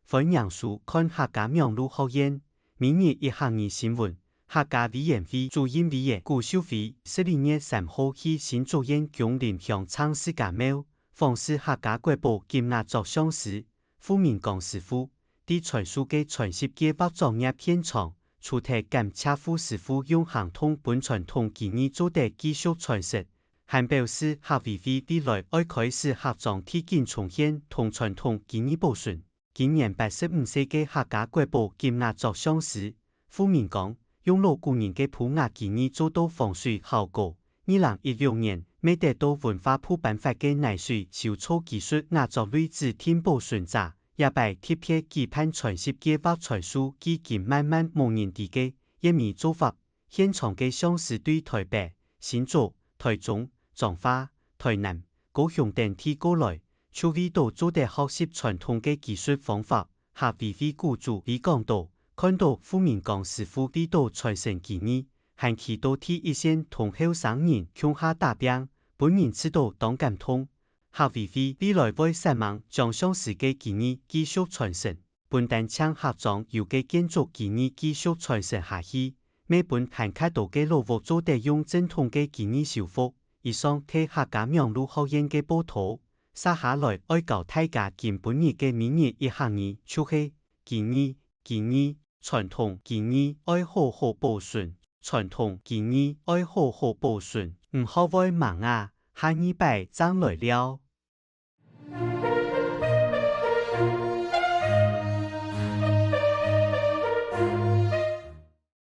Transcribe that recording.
分享书看客家苗路考验，明日一行二新闻。客家委员会主任委员顾秀飞12月3号起新主演莒林乡唱世界庙，奉祀客家国宝金牙作相时，傅明光师傅伫传输嘅传习嘅包作业片场，出题感谢傅师傅用行通本传统技艺做地继续传承。还表示客委会未来爱开始客庄体检重现同传统技艺保存。今年85岁嘅客家国宝金牙作相时，傅明光用老古人嘅普雅技艺做到防水效果。2016年，未得到文化部颁发嘅泥水烧醋技术雅作类指天保存者，也被贴片期盼传习嘅包传输基金慢慢无人知嘅一面做法。现场嘅相时对台北、新竹、台中、彰化、台南、高雄等地过来，就为到做地学习传统嘅技术方法。客委会雇主李讲道，看到傅明光师傅喺度传承技艺，还期待替一线同后生人向下打拼，本人知道当感通。客委会未来会希望将相时嘅技艺继续传承，本单将客庄有嘅建筑技艺继续传承下去，每本还较多嘅老屋做地用正统嘅技艺修复。以上替客家苗路考验嘅报道，接下來愛教大家見本日嘅明日一行二，就是技藝，傳統技藝愛好好保存，傳統技藝愛好好保存，唔好為盲啊，下一拜爭來了。